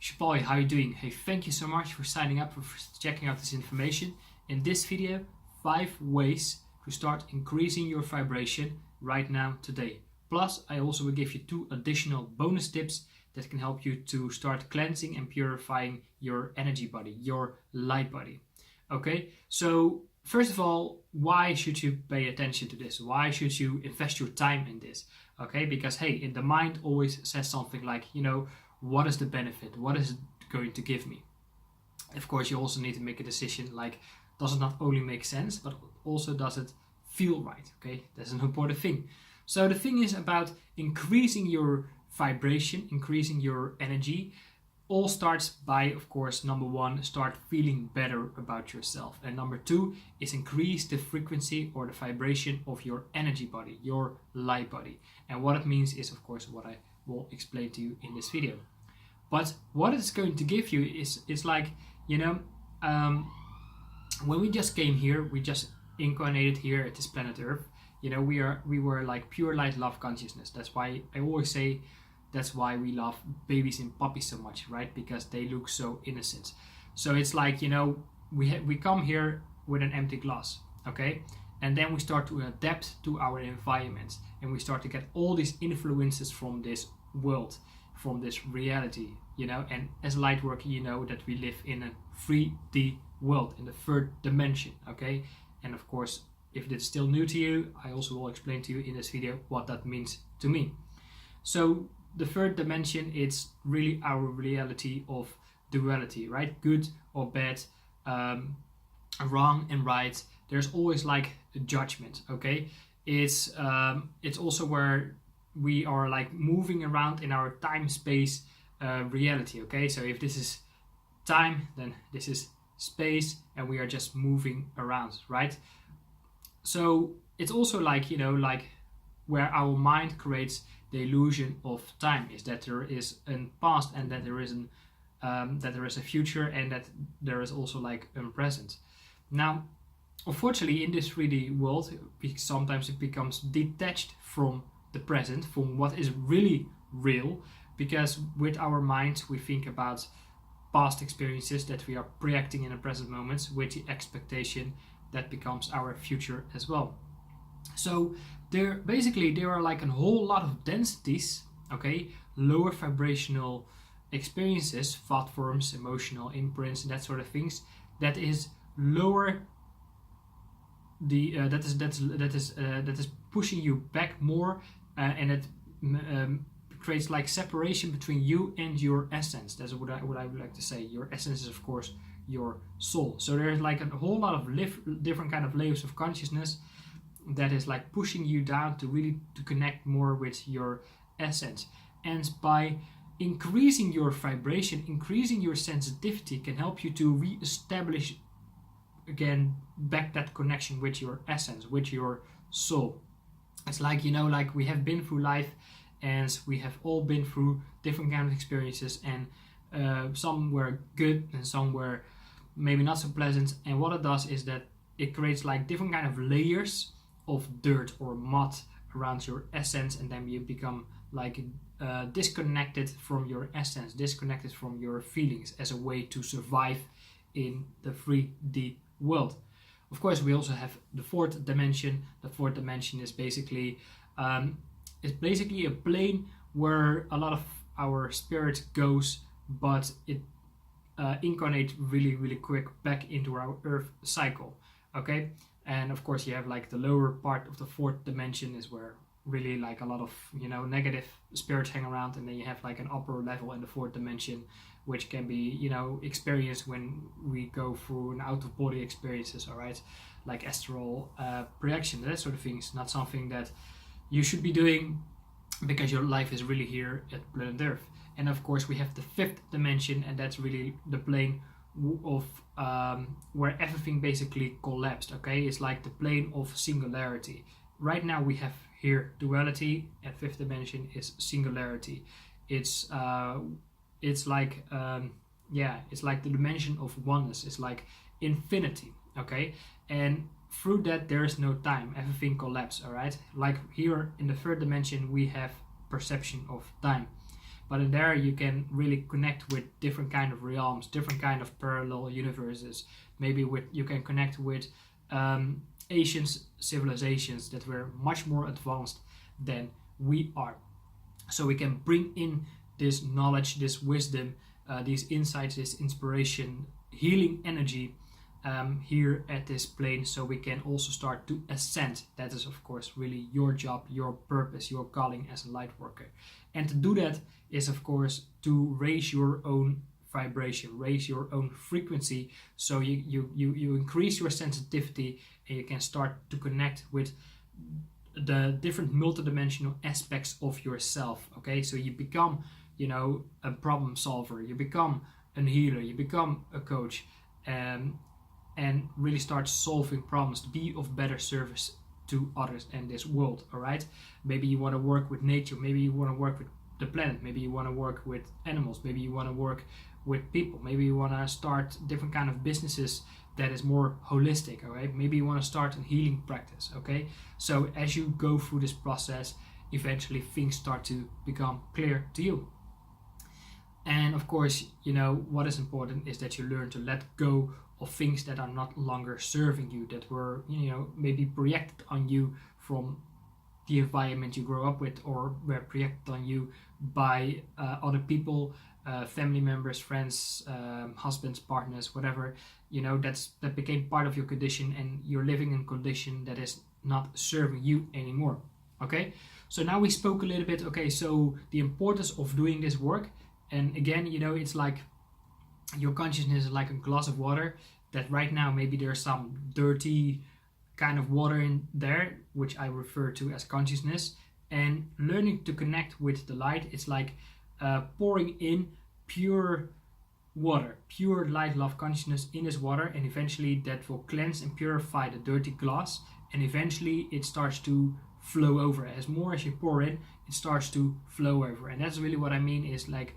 Shapali, how are you doing? Hey, thank you so much for signing up, for checking out this information. In this video, 5 ways to start increasing your vibration right now, today. Plus, I also will give you 2 additional bonus tips that can help you to start cleansing and purifying your energy body, your light body. Okay, so first of all, why should you pay attention to this? Why should you invest your time in this? Okay, because hey, in the mind always says something like, what is the benefit? What is it going to give me? Of course, you also need to make a decision like, does it not only make sense, but also does it feel right? Okay, that's an important thing. So the thing is about increasing your vibration, increasing your energy. All starts by, of course, number 1, start feeling better about yourself. And number 2 is increase the frequency or the vibration of your energy body, your light body. And what it means is, of course, what I will explain to you in this video. But what it's going to give you is like, when we just came here, we just incarnated here at this planet Earth. We were like pure light, love, consciousness. That's why I always say, that's why we love babies and puppies so much, right? Because they look so innocent. So it's like, we come here with an empty glass, okay? And then we start to adapt to our environment. And we start to get all these influences from this world, from this reality, And as a light worker, you know that we live in a 3D world, in the 3rd dimension, okay? And of course, if it's still new to you, I also will explain to you in this video what that means to me. So the 3rd dimension, it's really our reality of duality, right? Good or bad, wrong and right. There's always like a judgment, okay? It's also where we are like moving around in our time-space reality, okay? So if this is time, then this is space, and we are just moving around, right? So it's also like, like where our mind creates the illusion of time, is that there is a past and that there is a future, and that there is also like a present. Now, unfortunately, in this 3D world, sometimes it becomes detached from the present, from what is really real, because with our minds we think about past experiences that we are projecting in the present moments with the expectation that becomes our future as well. So there are like a whole lot of densities, okay, lower vibrational experiences, thought forms, emotional imprints, and that sort of things, that is lower that is pushing you back more, and it creates like separation between you and your essence. That's what I would like to say. Your essence is, of course, your soul. So there's like a whole lot of different kind of layers of consciousness that is like pushing you down to connect more with your essence. And by increasing your vibration, increasing your sensitivity, can help you to re-establish again back that connection with your essence, with your soul. It's like, like we have been through life, and we have all been through different kind of experiences, and some were good and some were maybe not so pleasant. And what it does is that it creates like different kind of layers of dirt or mud around your essence, and then you become like disconnected from your essence, disconnected from your feelings, as a way to survive in the 3D world. Of course, we also have the 4th dimension. The 4th dimension is basically a plane where a lot of our spirit goes, but it incarnates really, really quick back into our Earth cycle. Okay, and of course you have like the lower part of the 4th dimension is where really like a lot of negative spirits hang around, and then you have like an upper level in the 4th dimension, which can be experienced when we go through an out of body experiences, all right, like astral projection, that sort of things. Not something that you should be doing, because your life is really here at planet Earth. And of course we have the 5th dimension, and that's really the plane of where everything basically collapsed. Okay, it's like the plane of singularity. Right now we have here duality, and 5th dimension is singularity. It's like it's like the dimension of oneness. It's like infinity. Okay, and through that there is no time. Everything collapses. All right, like here in the 3rd dimension we have perception of time, but in there you can really connect with different kind of realms, different kind of parallel universes. Maybe you can connect with ancient civilizations that were much more advanced than we are. So we can bring in this knowledge, this wisdom, these insights, this inspiration, healing energy here at this plane, so we can also start to ascend. That is of course really your job, your purpose, your calling as a light worker. And to do that is of course to raise your own vibration, raise your own frequency, so you increase your sensitivity and you can start to connect with the different multidimensional aspects of yourself. Okay, so you become, you know, a problem solver, you become a healer, you become a coach, and really start solving problems to be of better service to others and this world. All right, maybe you want to work with nature, maybe you want to work with the planet, maybe you want to work with animals, maybe you want to work with people, maybe you want to start different kind of businesses that is more holistic. All right, maybe you want to start a healing practice. Okay, so as you go through this process, eventually things start to become clear to you. And of course, you know, what is important is that you learn to let go of things that are not longer serving you, that were, you know, maybe projected on you from the environment you grow up with, or were projected on you by other people, family members, friends, husbands, partners, whatever. You know, that became part of your condition, and you're living in a condition that is not serving you anymore. Okay, so now we spoke a little bit. Okay, so the importance of doing this work. And again, you know, it's like your consciousness is like a glass of water, that right now maybe there's some dirty kind of water in there, which I refer to as consciousness. And learning to connect with the light, it's like pouring in pure water, pure light, love, consciousness in this water, and eventually that will cleanse and purify the dirty glass, and eventually it starts to flow over. As more as you pour in, it starts to flow over. And that's really what I mean, is like,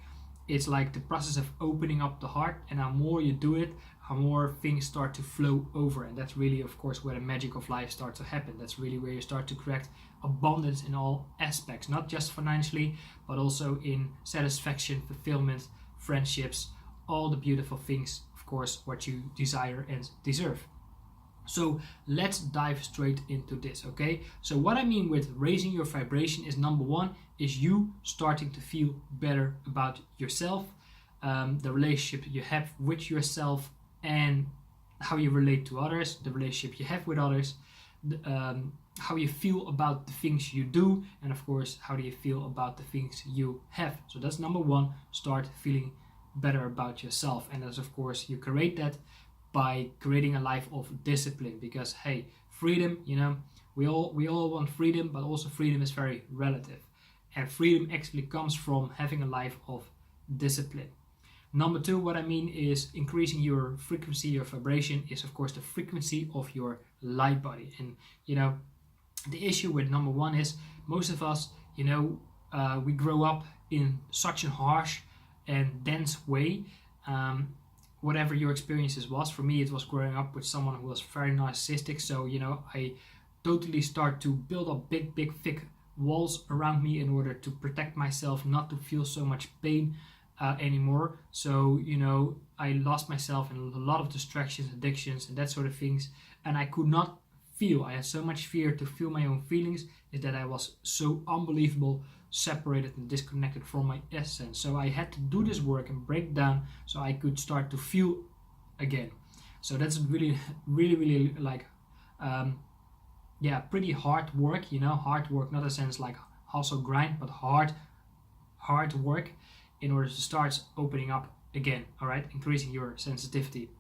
it's like the process of opening up the heart, and how more you do it, how more things start to flow over. And that's really, of course, where the magic of life starts to happen. That's really where you start to create abundance in all aspects, not just financially, but also in satisfaction, fulfillment, friendships, all the beautiful things, of course, what you desire and deserve. So let's dive straight into this. Okay, so what I mean with raising your vibration is, number one, is you starting to feel better about yourself, the relationship you have with yourself, and how you relate to others, the relationship you have with others, how you feel about the things you do, and of course, how do you feel about the things you have. So that's number one, start feeling better about yourself. And as of course, you create that by creating a life of discipline, because hey, freedom, you know, we all want freedom, but also freedom is very relative, and freedom actually comes from having a life of discipline. Number two, what I mean is increasing your frequency, your vibration, is of course the frequency of your light body. And you know, the issue with number one is, most of us, you know, we grow up in such a harsh and dense way. Whatever your experiences was, for me it was growing up with someone who was very narcissistic. So you know, I totally start to build up big thick walls around me in order to protect myself, not to feel so much pain anymore. So you know, I lost myself in a lot of distractions, addictions, and that sort of things, and I could not feel. I had so much fear to feel my own feelings, is that I was so unbelievable separated and disconnected from my essence. So I had to do this work and break down so I could start to feel again. So that's really like pretty hard work, you know, hard work, not a sense like hustle grind, but hard work in order to start opening up again. All right, increasing your sensitivity.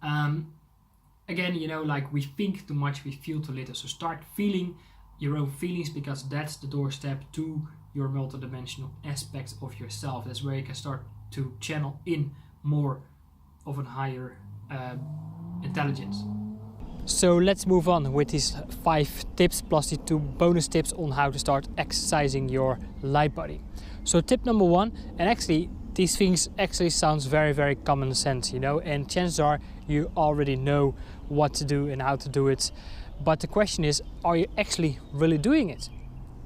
Again, you know, like we think too much, we feel too little. So start feeling your own feelings, because that's the doorstep to your multidimensional aspects of yourself. That's where you can start to channel in more of a higher intelligence. So let's move on with these 5 tips plus the 2 bonus tips on how to start exercising your light body. So tip number 1, and actually these things actually sounds very common sense, you know, and chances are you already know what to do and how to do it. But the question is, are you actually really doing it?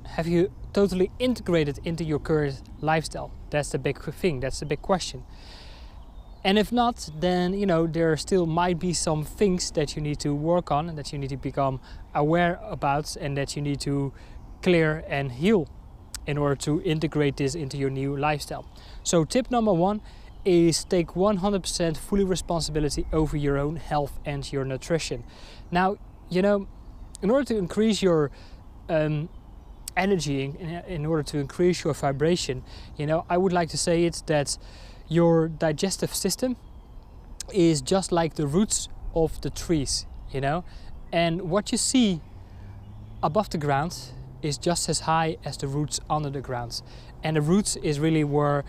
Have you totally integrated into your current lifestyle? That's the big thing, that's the big question. And if not, then there still might be some things that you need to work on and that you need to become aware about and that you need to clear and heal in order to integrate this into your new lifestyle. So tip number 1 is take 100% fully responsibility over your own health and your nutrition. Now, in order to increase your energy, in order to increase your vibration, I would like to say it that your digestive system is just like the roots of the trees, and what you see above the ground is just as high as the roots under the ground. And the roots is really where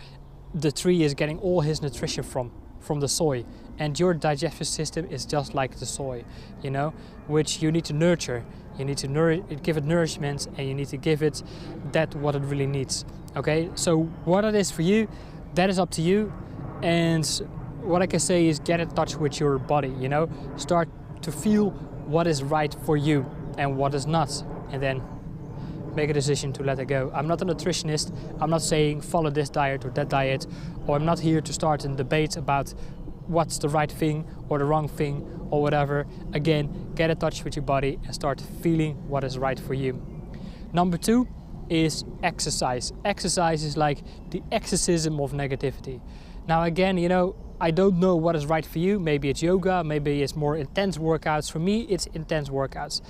the tree is getting all his nutrition from the soil. And your digestive system is just like the soil, which you need to nurture. You need to give it nourishment, and you need to give it what it really needs. Okay, so what it is for you, that is up to you. And what I can say is get in touch with your body, start to feel what is right for you and what is not, and then make a decision to let it go. I'm not a nutritionist. I'm not saying follow this diet or that diet, or I'm not here to start a debate about what's the right thing or the wrong thing or whatever. Again, get in touch with your body and start feeling what is right for you. Number 2 is exercise. Exercise is like the exorcism of negativity. Now again, I don't know what is right for you. Maybe it's yoga, maybe it's more intense workouts. For me, it's intense workouts.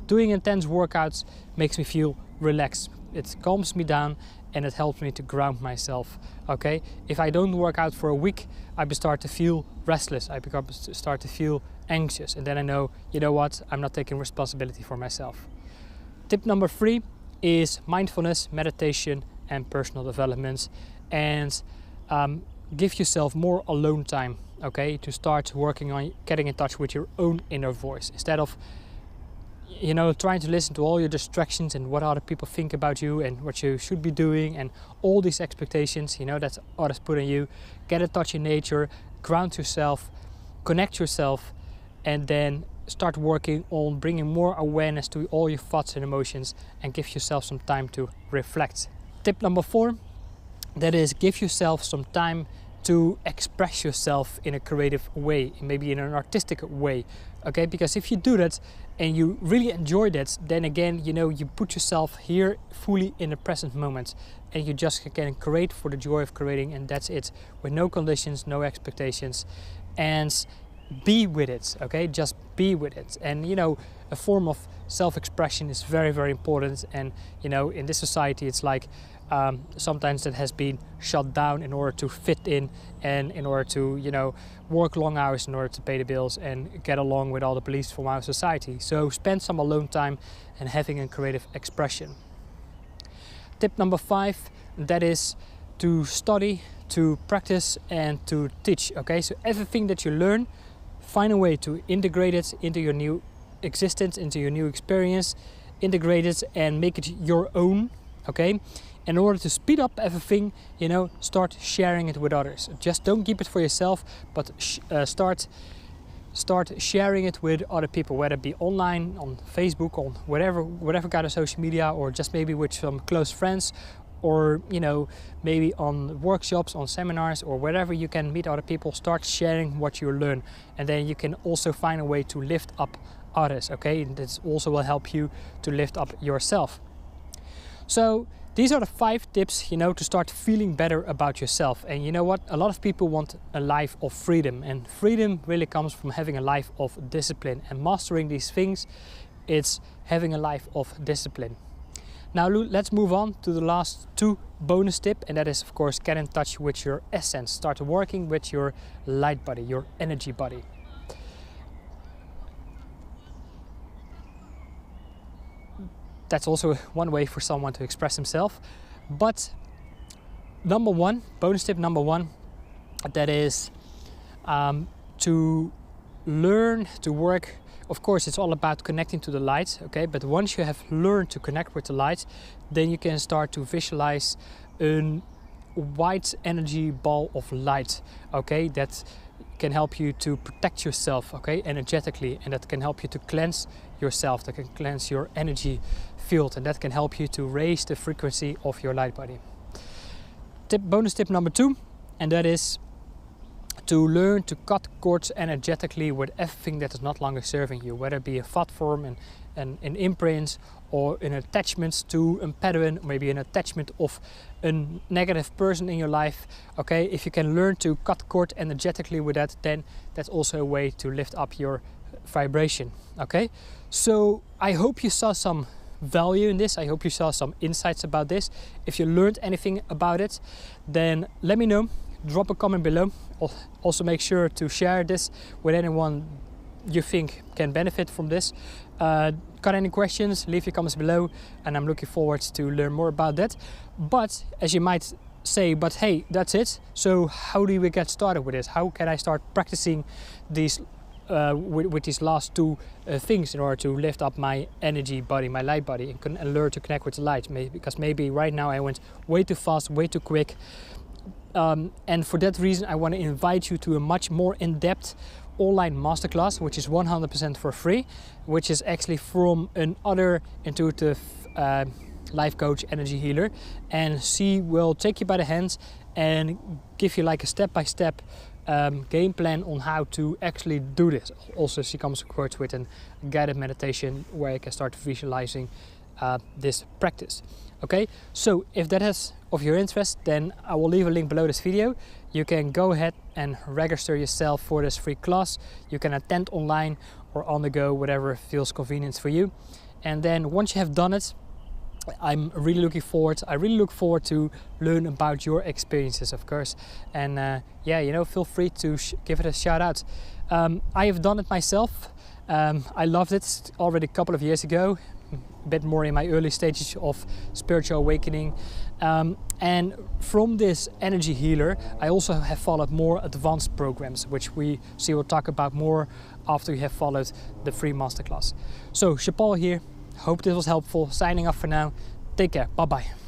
Doing intense workouts makes me feel relaxed. It calms me down and it helps me to ground myself. Okay, if I don't work out for a week, I start to feel restless. I start to feel anxious, and then I know, what? I'm not taking responsibility for myself. Tip number 3 is mindfulness, meditation, and personal development, and give yourself more alone time. Okay, to start working on getting in touch with your own inner voice instead of trying to listen to all your distractions and what other people think about you and what you should be doing and all these expectations, that others put on you. Get in touch in nature, ground yourself, connect yourself, and then start working on bringing more awareness to all your thoughts and emotions and give yourself some time to reflect. Tip number 4, that is give yourself some time to express yourself in a creative way, maybe in an artistic way. Okay, because if you do that and you really enjoy that, then again, you put yourself here fully in the present moment and you just can create for the joy of creating, and that's it, with no conditions, no expectations, and be with it. Okay, just be with it. And a form of self-expression is very, very important, and in this society it's like sometimes that has been shut down in order to fit in and in order to work long hours in order to pay the bills and get along with all the beliefs from our society. So spend some alone time and having a creative expression. Tip number 5, that is to study, to practice, and to teach. Okay, so everything that you learn, find a way to integrate it into your new existence, into your new experience, integrate it and make it your own. Okay, in order to speed up everything, start sharing it with others. Just don't keep it for yourself, but start sharing it with other people, whether it be online, on Facebook, on whatever kind of social media, or just maybe with some close friends, or maybe on workshops, on seminars, or wherever you can meet other people. Start sharing what you learn, and then you can also find a way to lift up others. Okay, and this also will help you to lift up yourself. So these are the 5 tips, to start feeling better about yourself. And you know what? A lot of people want a life of freedom, and freedom really comes from having a life of discipline. And mastering these things, it's having a life of discipline. Now let's move on to the last 2 bonus tip, and that is, of course, get in touch with your essence. Start working with your light body, your energy body. That's also one way for someone to express himself. But bonus tip number 1, that is to learn to work. Of course, it's all about connecting to the light, okay? But once you have learned to connect with the light, then you can start to visualize a white energy ball of light, okay? That can help you to protect yourself, okay, energetically, and that can help you to cleanse yourself, that can cleanse your energy field, and that can help you to raise the frequency of your light body. Bonus tip number 2, and that is to learn to cut cords energetically with everything that is not longer serving you, whether it be a thought form and imprints, or an attachment to a pattern, maybe an attachment of a negative person in your life. Okay, if you can learn to cut cord energetically with that, then that's also a way to lift up your vibration. Okay, so I hope you saw some value in this. I hope you saw some insights about this. If you learned anything about it, then let me know. Drop a comment below. Also make sure to share this with anyone you think can benefit from this. Got any questions, leave your comments below, and I'm looking forward to learn more about that. But as you might say, but hey, that's it, so how do we get started with this? How can I start practicing these with these last 2 things in order to lift up my energy body, my light body, and learn to connect with the light? Because maybe right now I went way too fast, way too quick, and for that reason I want to invite you to a much more in-depth online masterclass, which is 100% for free, which is actually from another intuitive life coach, energy healer, and she will take you by the hands and give you like a step-by-step game plan on how to actually do this. Also, she comes of course with a guided meditation where you can start visualizing this practice. Okay, so if that is of your interest, then I will leave a link below this video. You can go ahead and register yourself for this free class. You can attend online or on the go, whatever feels convenient for you. And then once you have done it, I really look forward to learn about your experiences, of course. And yeah, you know, feel free to give it a shout out. I have done it myself. I loved it already a couple of years ago, a bit more in my early stages of spiritual awakening. And from this energy healer, I also have followed more advanced programs, which she will talk about more after you have followed the free masterclass. So, Shapal here. Hope this was helpful. Signing off for now. Take care. Bye-bye.